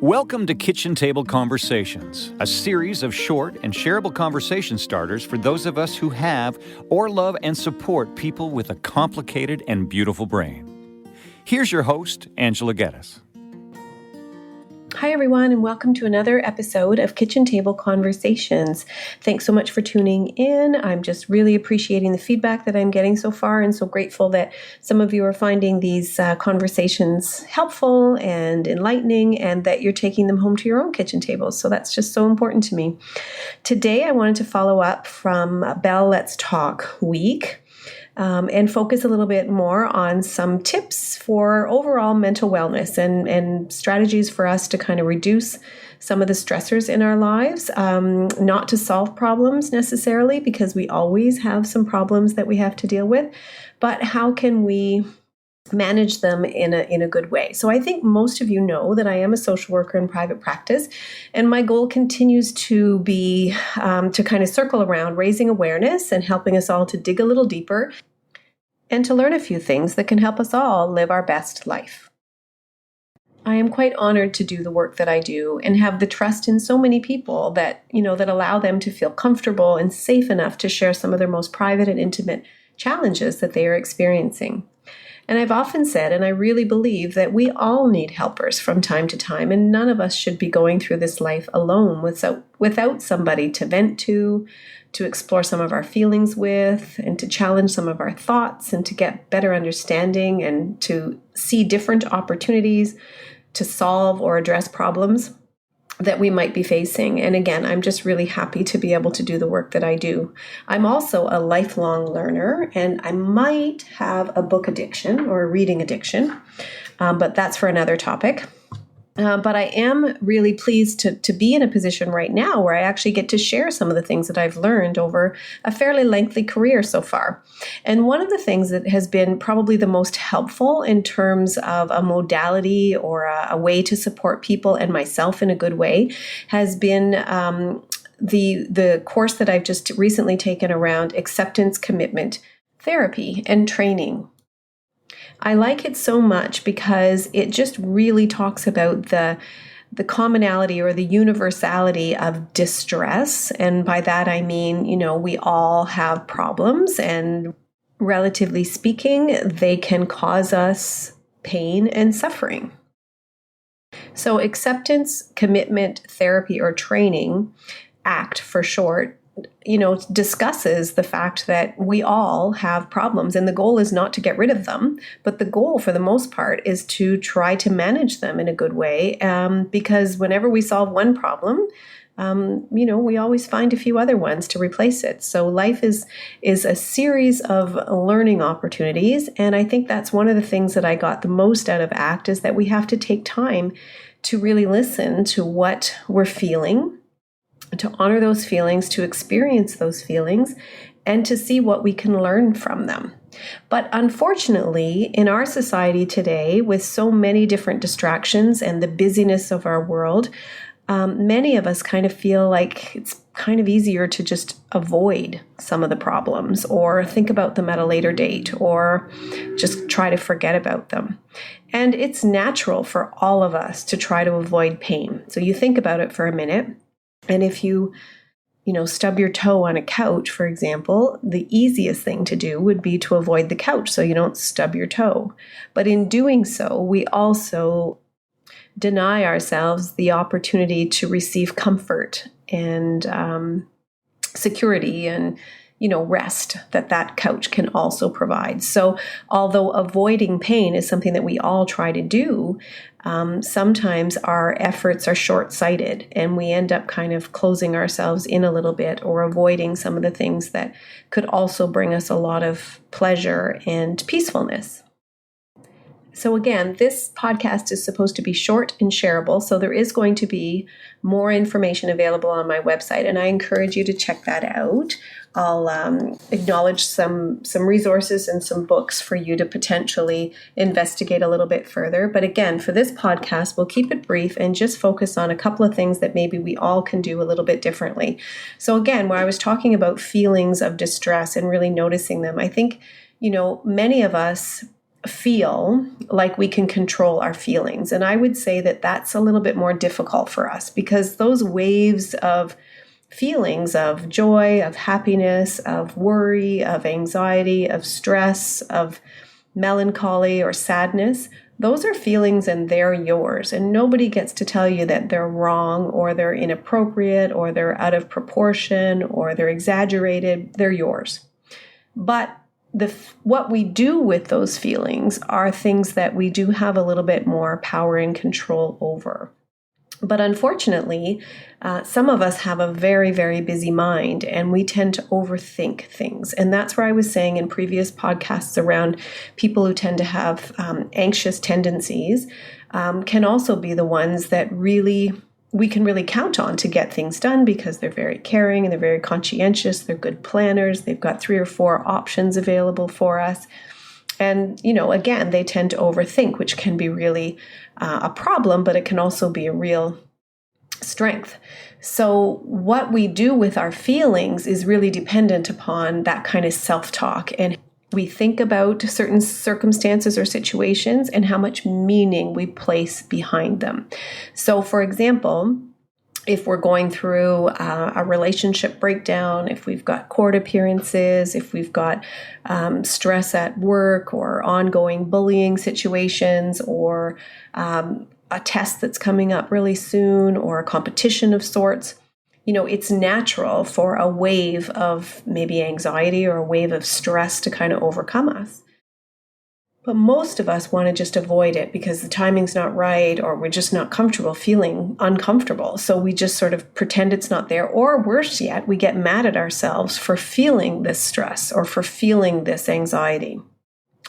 Welcome to Kitchen Table Conversations, a series of short and shareable conversation starters for those of us who have or love and support people with a complicated and beautiful brain. Here's your host, Angela Geddes. Hi, everyone, and welcome to another episode of Kitchen Table Conversations. Thanks so much for tuning in. I'm just really appreciating the feedback that I'm getting so far and so grateful that some of you are finding these conversations helpful and enlightening and that you're taking them home to your own kitchen tables. So that's just so important to me. Today, I wanted to follow up from Bell Let's Talk week. And focus a little bit more on some tips for overall mental wellness and strategies for us to kind of reduce some of the stressors in our lives, not to solve problems necessarily, because we always have some problems that we have to deal with, but how can we manage them in a good way. So I think most of you know that I am a social worker in private practice, and my goal continues to be to kind of circle around raising awareness and helping us all to dig a little deeper and to learn a few things that can help us all live our best life. I am quite honored to do the work that I do and have the trust in so many people that, that allow them to feel comfortable and safe enough to share some of their most private and intimate challenges that they are experiencing. And I've often said, and I really believe, that we all need helpers from time to time, and none of us should be going through this life alone without somebody to vent to explore some of our feelings with, and to challenge some of our thoughts, and to get better understanding, and to see different opportunities to solve or address problems that we might be facing. And again, I'm just really happy to be able to do the work that I do. I'm also a lifelong learner, and I might have a book addiction or a reading addiction, but that's for another topic. But I am really pleased to be in a position right now where I actually get to share some of the things that I've learned over a fairly lengthy career so far. And one of the things that has been probably the most helpful in terms of a modality or a way to support people and myself in a good way has been the course that I've just recently taken around acceptance commitment therapy and training. I like it so much because it just really talks about the commonality or the universality of distress. And by that, I mean, we all have problems, and relatively speaking, they can cause us pain and suffering. So acceptance, commitment, therapy, or training, ACT for short, discusses the fact that we all have problems, and the goal is not to get rid of them, but the goal for the most part is to try to manage them in a good way, because whenever we solve one problem, we always find a few other ones to replace it. So life is a series of learning opportunities, and I think that's one of the things that I got the most out of ACT is that we have to take time to really listen to what we're feeling, to honor those feelings, to experience those feelings, and to see what we can learn from them. But unfortunately, in our society today, with so many different distractions and the busyness of our world, many of us kind of feel like it's kind of easier to just avoid some of the problems or think about them at a later date or just try to forget about them. And it's natural for all of us to try to avoid pain. So you think about it for a minute. And if you stub your toe on a couch, for example, the easiest thing to do would be to avoid the couch so you don't stub your toe. But in doing so, we also deny ourselves the opportunity to receive comfort and security and rest that couch can also provide. So although avoiding pain is something that we all try to do, sometimes our efforts are short-sighted and we end up kind of closing ourselves in a little bit or avoiding some of the things that could also bring us a lot of pleasure and peacefulness. So again, this podcast is supposed to be short and shareable, so there is going to be more information available on my website, and I encourage you to check that out. I'll acknowledge some resources and some books for you to potentially investigate a little bit further. But again, for this podcast, we'll keep it brief and just focus on a couple of things that maybe we all can do a little bit differently. So again, where I was talking about feelings of distress and really noticing them, I think, many of us feel like we can control our feelings. And I would say that that's a little bit more difficult for us because those waves of feelings of joy, of happiness, of worry, of anxiety, of stress, of melancholy or sadness, those are feelings and they're yours. And nobody gets to tell you that they're wrong or they're inappropriate or they're out of proportion or they're exaggerated. They're yours. But what we do with those feelings are things that we do have a little bit more power and control over. But unfortunately, some of us have a very, very busy mind and we tend to overthink things. And that's where I was saying in previous podcasts around people who tend to have anxious tendencies can also be the ones that we can really count on to get things done because they're very caring and they're very conscientious. They're good planners. They've got 3 or 4 options available for us. And, again, they tend to overthink, which can be really a problem, but it can also be a real strength. So what we do with our feelings is really dependent upon that kind of self-talk. And we think about certain circumstances or situations and how much meaning we place behind them. So, for example, if we're going through a relationship breakdown, if we've got court appearances, if we've got stress at work or ongoing bullying situations or a test that's coming up really soon or a competition of sorts, it's natural for a wave of maybe anxiety or a wave of stress to kind of overcome us. But most of us want to just avoid it because the timing's not right or we're just not comfortable feeling uncomfortable. So we just sort of pretend it's not there. Or worse yet, we get mad at ourselves for feeling this stress or for feeling this anxiety.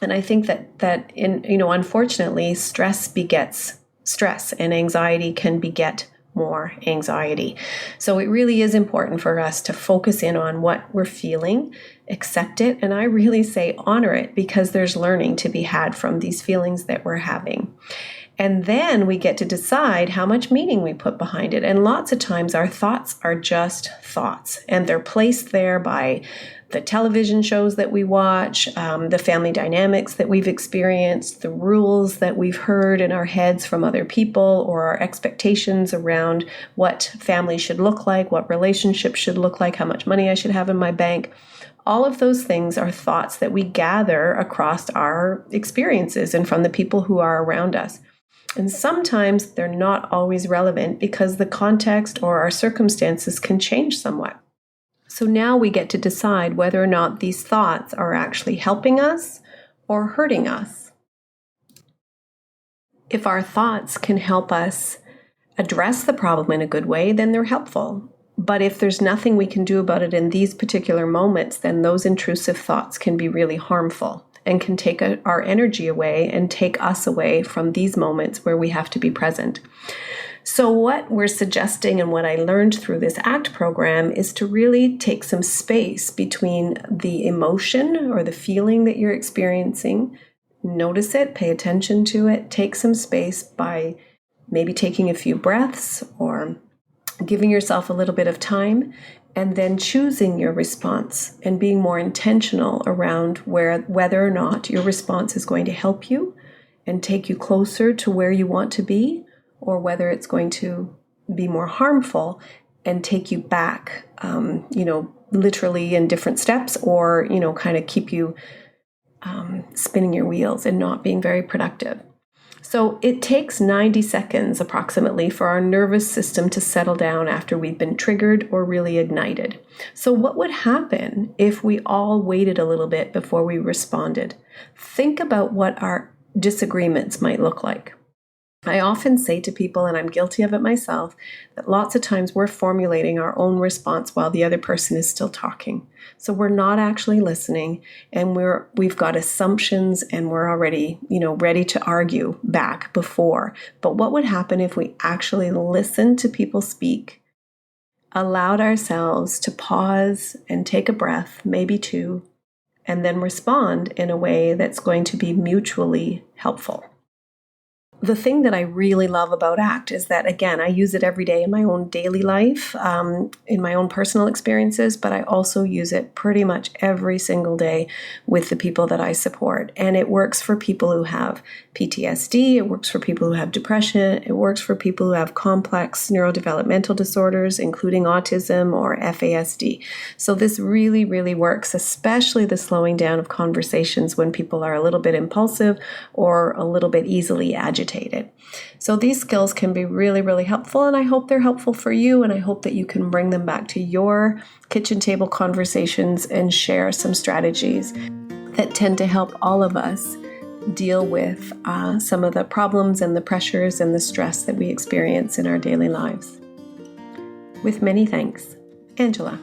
And I think that unfortunately, stress begets stress and anxiety can beget more anxiety. So it really is important for us to focus in on what we're feeling, accept it, and I really say honor it because there's learning to be had from these feelings that we're having. And then we get to decide how much meaning we put behind it. And lots of times our thoughts are just thoughts and they're placed there by the television shows that we watch, the family dynamics that we've experienced, the rules that we've heard in our heads from other people, or our expectations around what family should look like, what relationships should look like, how much money I should have in my bank. All of those things are thoughts that we gather across our experiences and from the people who are around us. And sometimes they're not always relevant because the context or our circumstances can change somewhat. So now we get to decide whether or not these thoughts are actually helping us or hurting us. If our thoughts can help us address the problem in a good way, then they're helpful. But if there's nothing we can do about it in these particular moments, then those intrusive thoughts can be really harmful and can take our energy away and take us away from these moments where we have to be present. So what we're suggesting and what I learned through this ACT program is to really take some space between the emotion or the feeling that you're experiencing. Notice it, pay attention to it, take some space by maybe taking a few breaths or giving yourself a little bit of time, and then choosing your response and being more intentional around whether or not your response is going to help you and take you closer to where you want to be, or whether it's going to be more harmful and take you back, literally in different steps, or, kind of keep you spinning your wheels and not being very productive. So it takes 90 seconds approximately for our nervous system to settle down after we've been triggered or really ignited. So what would happen if we all waited a little bit before we responded? Think about what our disagreements might look like. I often say to people, and I'm guilty of it myself, that lots of times we're formulating our own response while the other person is still talking. So we're not actually listening, and we've got assumptions, and we're already, ready to argue back before. But what would happen if we actually listened to people speak, allowed ourselves to pause and take a breath, maybe 2, and then respond in a way that's going to be mutually helpful? The thing that I really love about ACT is that, again, I use it every day in my own daily life, in my own personal experiences, but I also use it pretty much every single day with the people that I support. And it works for people who have PTSD, it works for people who have depression, it works for people who have complex neurodevelopmental disorders, including autism or FASD. So this really, really works, especially the slowing down of conversations when people are a little bit impulsive or a little bit easily agitated. So these skills can be really, really helpful, and I hope they're helpful for you, and I hope that you can bring them back to your kitchen table conversations and share some strategies that tend to help all of us deal with some of the problems and the pressures and the stress that we experience in our daily lives. With many thanks, Angela.